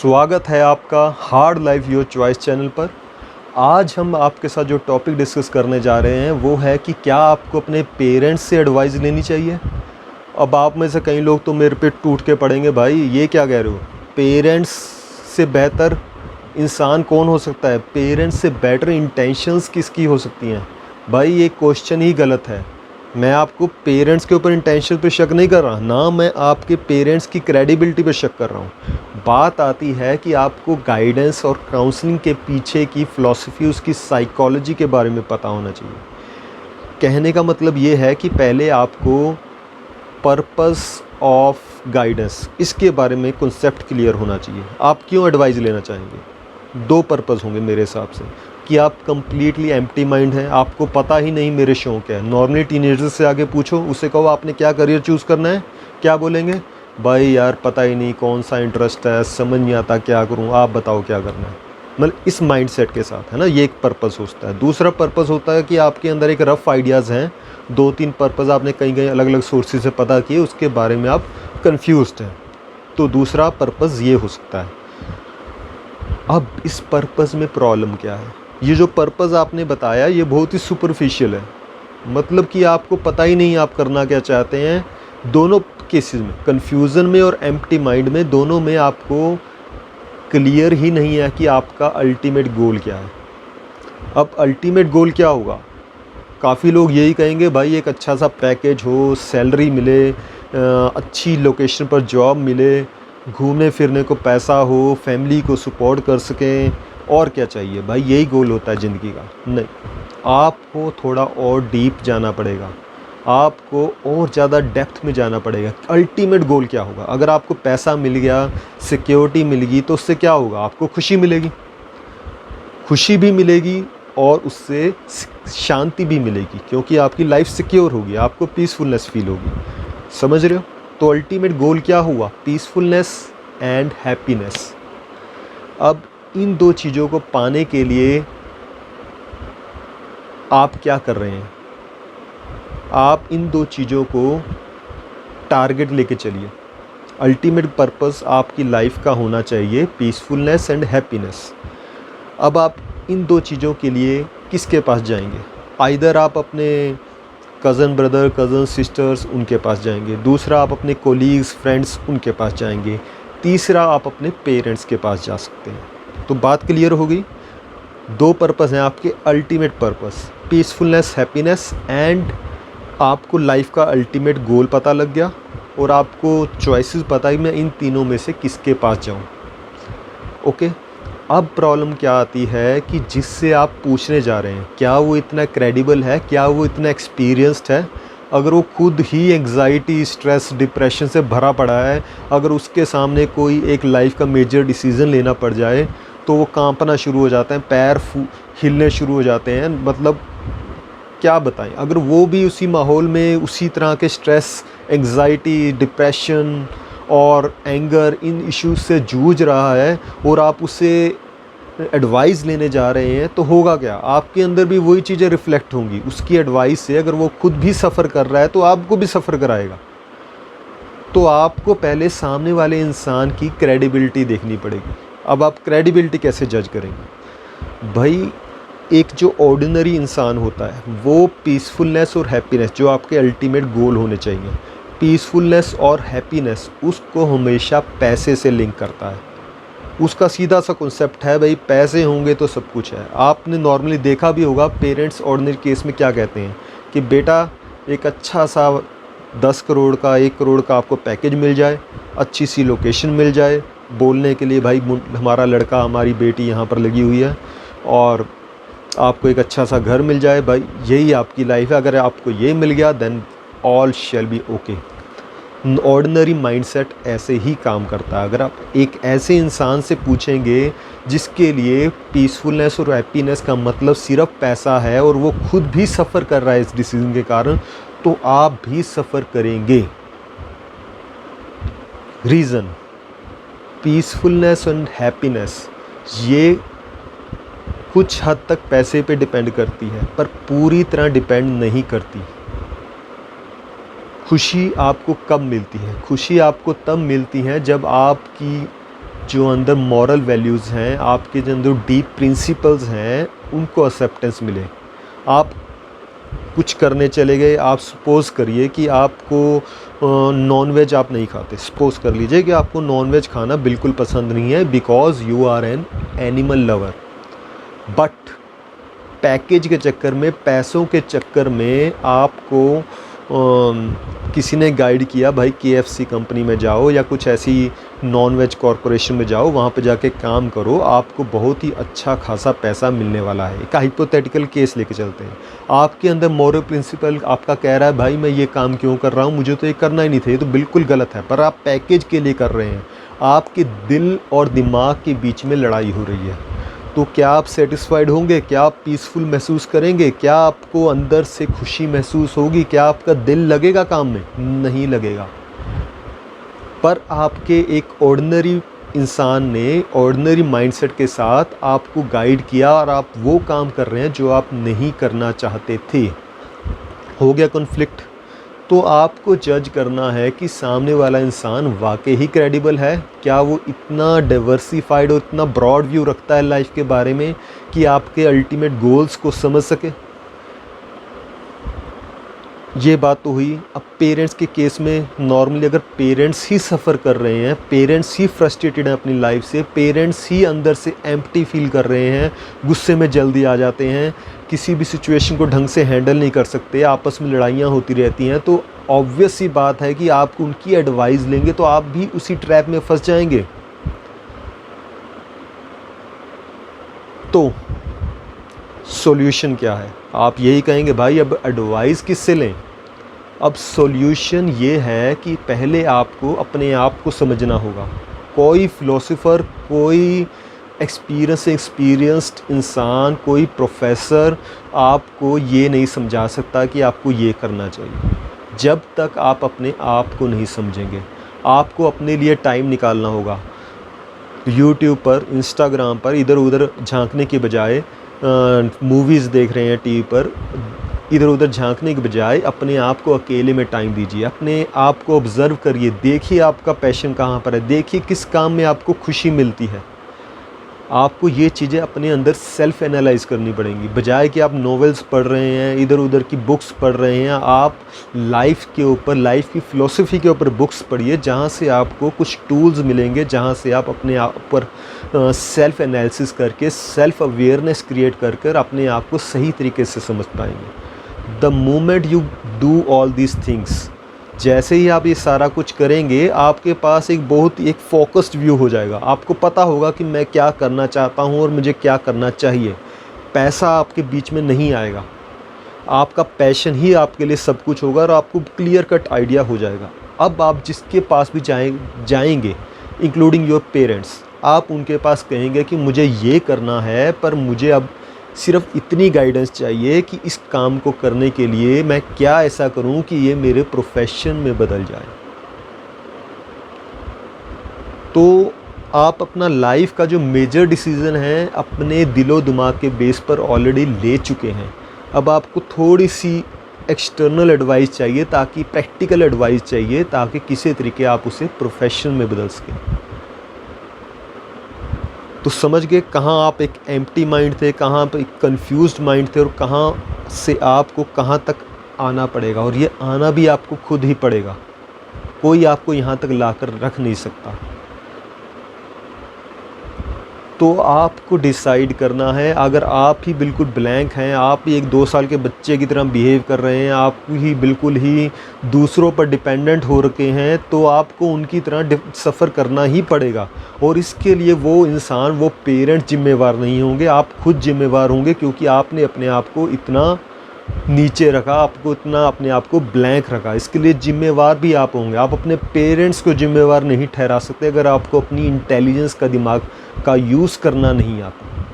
स्वागत है आपका hard life your choice channel पर। आज हम आपके साथ जो टॉपिक डिस्कस करने जा रहे हैं वो है कि क्या आपको अपने पेरेंट्स से एडवाइस लेनी चाहिए। अब आप में से कई लोग तो मेरे पे टूट के पड़ेंगे, भाई ये क्या कह रहे हो, पेरेंट्स से बेहतर इंसान कौन हो सकता है, पेरेंट्स से बेटर इंटेंशंस किसकी हो सकती हैं। भाई ये क्वेश्चन ही गलत है। मैं आपको पेरेंट्स के ऊपर इंटेंशन पे शक नहीं कर रहा, ना मैं आपके पेरेंट्स की क्रेडिबिलिटी पे शक कर रहा हूँ। बात आती है कि आपको गाइडेंस और काउंसलिंग के पीछे की फ़िलॉसफी, उसकी साइकोलॉजी के बारे में पता होना चाहिए। कहने का मतलब ये है कि पहले आपको पर्पस ऑफ गाइडेंस, इसके बारे में कॉन्सेप्ट क्लियर होना चाहिए। आप क्यों एडवाइस लेना चाहेंगे? दो पर्पस होंगे मेरे हिसाब से, कि आप कम्प्लीटली एम्प्टी माइंड हैं, आपको पता ही नहीं मेरे शौक़ है। नॉर्मली टीनेजर से आगे पूछो, उससे कहो आपने क्या करियर चूज़ करना है, क्या बोलेंगे? भाई यार पता ही नहीं कौन सा इंटरेस्ट है, समझ नहीं आता क्या करूं, आप बताओ क्या करना है। मतलब इस माइंडसेट के साथ है ना, ये एक पर्पस होता है। दूसरा पर्पस होता है कि आपके अंदर एक रफ़ आइडियाज़ हैं, दो तीन पर्पस आपने कहीं कहीं अलग अलग सोर्सेज से पता किए, उसके बारे में आप कंफ्यूज्ड हैं, तो दूसरा पर्पस ये हो सकता है। अब इस पर्पस में प्रॉब्लम क्या है? ये जो पर्पस आपने बताया ये बहुत ही सुपरफिशियल है, मतलब कि आपको पता ही नहीं आप करना क्या चाहते हैं। दोनों केसेस में, कन्फ्यूज़न में और एम्प्टी माइंड में, दोनों में आपको क्लियर ही नहीं है कि आपका अल्टीमेट गोल क्या है। अब अल्टीमेट गोल क्या होगा? काफ़ी लोग यही कहेंगे भाई एक अच्छा सा पैकेज हो, सैलरी मिले, अच्छी लोकेशन पर जॉब मिले, घूमने फिरने को पैसा हो, फैमिली को सपोर्ट कर सकें, और क्या चाहिए भाई? यही गोल होता है ज़िंदगी का? नहीं, आपको थोड़ा और डीप जाना पड़ेगा, आपको और ज़्यादा डेप्थ में जाना पड़ेगा। अल्टीमेट गोल क्या होगा? अगर आपको पैसा मिल गया, सिक्योरिटी मिल गई, तो उससे क्या होगा? आपको खुशी मिलेगी, खुशी भी मिलेगी और उससे शांति भी मिलेगी, क्योंकि आपकी लाइफ सिक्योर होगी, आपको पीसफुलनेस फील होगी। समझ रहे हो? तो अल्टीमेट गोल क्या हुआ? Peacefulness and happiness. अब इन दो चीज़ों को पाने के लिए आप क्या कर रहे हैं? आप इन दो चीज़ों को टारगेट लेके चलिए। अल्टीमेट पर्पस आपकी लाइफ का होना चाहिए पीसफुलनेस एंड हैप्पीनेस। अब आप इन दो चीज़ों के लिए किसके पास जाएंगे? आइदर आप अपने कज़न ब्रदर, कज़न सिस्टर्स, उनके पास जाएंगे। दूसरा आप अपने कोलीग्स, फ्रेंड्स, उनके पास जाएंगे। तीसरा आप अपने पेरेंट्स के पास जा सकते हैं। तो बात क्लियर हो गई। दो पर्पस हैं आपके ultimate purpose, peacefulness, happiness, and आपको लाइफ का अल्टीमेट गोल पता लग गया और आपको चॉइसेस पता ही मैं इन तीनों में से किसके पास जाऊं। ओके, अब प्रॉब्लम क्या आती है कि जिससे आप पूछने जा रहे हैं क्या वो इतना क्रेडिबल है, क्या वो इतना एक्सपीरियंस्ड है। अगर वो खुद ही एंग्जाइटी, स्ट्रेस, डिप्रेशन से भरा पड़ा है, अगर उसके सामने कोई एक लाइफ का मेजर डिसीज़न लेना पड़ जाए तो वो कांपना शुरू हो जाता है, पैर हिलने शुरू हो जाते हैं। मतलब क्या बताएं, अगर वो भी उसी माहौल में उसी तरह के स्ट्रेस, एंग्जाइटी, डिप्रेशन और एंगर, इन इश्यूज से जूझ रहा है और आप उससे एडवाइस लेने जा रहे हैं, तो होगा क्या? आपके अंदर भी वही चीज़ें रिफ़्लेक्ट होंगी उसकी एडवाइस से। अगर वो खुद भी सफ़र कर रहा है तो आपको भी सफ़र कराएगा। तो आपको पहले सामने वाले इंसान की क्रेडिबिलिटी देखनी पड़ेगी। अब आप क्रेडिबिलिटी कैसे जज करेंगे? भाई एक जो ऑर्डिनरी इंसान होता है वो पीसफुलनेस और हैप्पीनेस, जो आपके अल्टीमेट गोल होने चाहिए, पीसफुलनेस और हैप्पीनेस, उसको हमेशा पैसे से लिंक करता है। उसका सीधा सा कॉन्सेप्ट है भाई पैसे होंगे तो सब कुछ है। आपने नॉर्मली देखा भी होगा, पेरेंट्स ऑर्डिनरी केस में क्या कहते हैं कि बेटा एक अच्छा सा 10 करोड़ का, 1 करोड़ का आपको पैकेज मिल जाए, अच्छी सी लोकेशन मिल जाए, बोलने के लिए भाई हमारा लड़का, हमारी बेटी यहाँ पर लगी हुई है, और आपको एक अच्छा सा घर मिल जाए, भाई यही आपकी लाइफ है। अगर आपको ये मिल गया then all shall be okay. Ordinary mindset ऐसे ही काम करता है। अगर आप एक ऐसे इंसान से पूछेंगे जिसके लिए पीसफुलनेस और हैप्पीनेस का मतलब सिर्फ पैसा है और वो खुद भी सफ़र कर रहा है इस डिसीजन के कारण, तो आप भी सफ़र करेंगे। रीज़न, पीसफुलनेस एंड हैप्पीनेस ये कुछ हद तक पैसे पे डिपेंड करती है, पर पूरी तरह डिपेंड नहीं करती। खुशी आपको कब मिलती है? खुशी आपको तब मिलती है जब आपकी जो अंदर मॉरल वैल्यूज़ हैं, आपके जो अंदर डीप प्रिंसिपल्स हैं, उनको एक्सेप्टेंस मिले। आप कुछ करने चले गए, आप सपोज़ करिए कि आपको नॉन वेज आप नहीं खाते, सपोज़ कर लीजिए कि आपको नॉन वेज खाना बिल्कुल पसंद नहीं है because you are an animal lover, but package के चक्कर में, पैसों के चक्कर में आपको किसी ने गाइड किया, भाई KFC कंपनी में जाओ या कुछ ऐसी नॉन वेज कॉरपोरेशन में जाओ, वहाँ पे जाके काम करो, आपको बहुत ही अच्छा खासा पैसा मिलने वाला है। एक हाइपोथेटिकल केस लेके चलते हैं। आपके अंदर मॉरल प्रिंसिपल आपका कह रहा है, भाई मैं ये काम क्यों कर रहा हूँ, मुझे तो ये करना ही नहीं था, ये तो बिल्कुल गलत है, पर आप पैकेज के लिए कर रहे हैं। आपके दिल और दिमाग के बीच में लड़ाई हो रही है। तो क्या आप सेटिस्फाइड होंगे? क्या आप पीसफुल महसूस करेंगे? क्या आपको अंदर से खुशी महसूस होगी? क्या आपका दिल लगेगा काम में? नहीं लगेगा। पर आपके एक ऑर्डिनरी इंसान ने ऑर्डिनरी माइंडसेट के साथ आपको गाइड किया और आप वो काम कर रहे हैं जो आप नहीं करना चाहते थे। हो गया कॉन्फ्लिक्ट। तो आपको जज करना है कि सामने वाला इंसान वाकई ही क्रेडिबल है, क्या वो इतना डाइवर्सिफाइड और इतना ब्रॉड व्यू रखता है लाइफ के बारे में कि आपके अल्टीमेट गोल्स को समझ सके। ये बात तो हुई। अब पेरेंट्स के केस में नॉर्मली अगर पेरेंट्स ही सफ़र कर रहे हैं, पेरेंट्स ही फ्रस्ट्रेटेड हैं अपनी लाइफ से, पेरेंट्स ही अंदर से एम्प्टी फील कर रहे हैं, गुस्से में जल्दी आ जाते हैं, किसी भी सिचुएशन को ढंग से हैंडल नहीं कर सकते, आपस में लड़ाइयाँ होती रहती हैं, तो ऑब्वियस सी बात है कि आप उनकी एडवाइस लेंगे तो आप भी उसी ट्रैप में फंस जाएंगे। तो सॉल्यूशन क्या है? आप यही कहेंगे भाई अब एडवाइस किससे लें? अब सॉल्यूशन ये है कि पहले आपको अपने आप को समझना होगा। कोई फ़िलोसोफर, कोई एक्सपीरियंस्ड इंसान, कोई प्रोफेसर आपको ये नहीं समझा सकता कि आपको ये करना चाहिए, जब तक आप अपने आप को नहीं समझेंगे। आपको अपने लिए टाइम निकालना होगा। यूट्यूब पर, इंस्टाग्राम पर इधर उधर झांकने के बजाय, मूवीज़ देख रहे हैं टीवी पर, इधर उधर झांकने के बजाय अपने आप को अकेले में टाइम दीजिए। अपने आप को ऑब्ज़र्व करिए, देखिए आपका पैशन कहाँ पर है, देखिए किस काम में आपको खुशी मिलती है। आपको ये चीज़ें अपने अंदर सेल्फ़ एनालाइज़ करनी पड़ेंगी। बजाय कि आप नॉवेल्स पढ़ रहे हैं, इधर उधर की बुक्स पढ़ रहे हैं, आप लाइफ के ऊपर, लाइफ की फ़िलॉसफी के ऊपर बुक्स पढ़िए, जहाँ से आपको कुछ टूल्स मिलेंगे, जहाँ से आप अपने आप पर सेल्फ़ एनालिसिस करके, सेल्फ़ अवेयरनेस क्रिएट कर कर अपने आप को सही तरीके से समझ पाएंगे। The moment you do all these things, जैसे ही आप ये सारा कुछ करेंगे, आपके पास एक फोकस्ड व्यू हो जाएगा। आपको पता होगा कि मैं क्या करना चाहता हूँ और मुझे क्या करना चाहिए। पैसा आपके बीच में नहीं आएगा, आपका पैशन ही आपके लिए सब कुछ होगा और आपको क्लियर कट आइडिया हो जाएगा। अब आप जिसके पास भी जाएंगे इंक्लूडिंग योर पेरेंट्स, आप उनके पास कहेंगे कि मुझे ये करना है, पर मुझे अब सिर्फ इतनी गाइडेंस चाहिए कि इस काम को करने के लिए मैं क्या ऐसा करूं कि ये मेरे प्रोफेशन में बदल जाए। तो आप अपना लाइफ का जो मेजर डिसीज़न है अपने दिलो दिमाग के बेस पर ऑलरेडी ले चुके हैं। अब आपको थोड़ी सी एक्सटर्नल एडवाइस चाहिए, ताकि प्रैक्टिकल एडवाइस चाहिए, ताकि किसी तरीके आप उसे प्रोफेशन में बदल सकें। तो समझ गए कहाँ आप एक एम्प्टी माइंड थे, कहाँ आप एक कंफ्यूज्ड माइंड थे, और कहाँ से आपको कहाँ तक आना पड़ेगा। और ये आना भी आपको खुद ही पड़ेगा, कोई आपको यहाँ तक लाकर रख नहीं सकता। तो आपको डिसाइड करना है। अगर आप ही बिल्कुल ब्लैंक हैं, आप ही एक 2 साल के बच्चे की तरह बिहेव कर रहे हैं, आप ही बिल्कुल ही दूसरों पर डिपेंडेंट हो रखे हैं, तो आपको उनकी तरह सफ़र करना ही पड़ेगा। और इसके लिए वो इंसान, वो पेरेंट जिम्मेवार नहीं होंगे, आप खुद जिम्मेवार होंगे, क्योंकि आपने अपने आप को इतना नीचे रखा, आपको इतना अपने आप को ब्लैंक रखा। इसके लिए जिम्मेवार भी आप होंगे। आप अपने पेरेंट्स को जिम्मेवार नहीं ठहरा सकते अगर आपको अपनी इंटेलिजेंस का, दिमाग का यूज़ करना नहीं आता।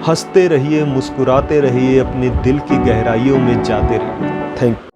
हंसते रहिए, मुस्कुराते रहिए, अपने दिल की गहराइयों में जाते रहिए। Thank you.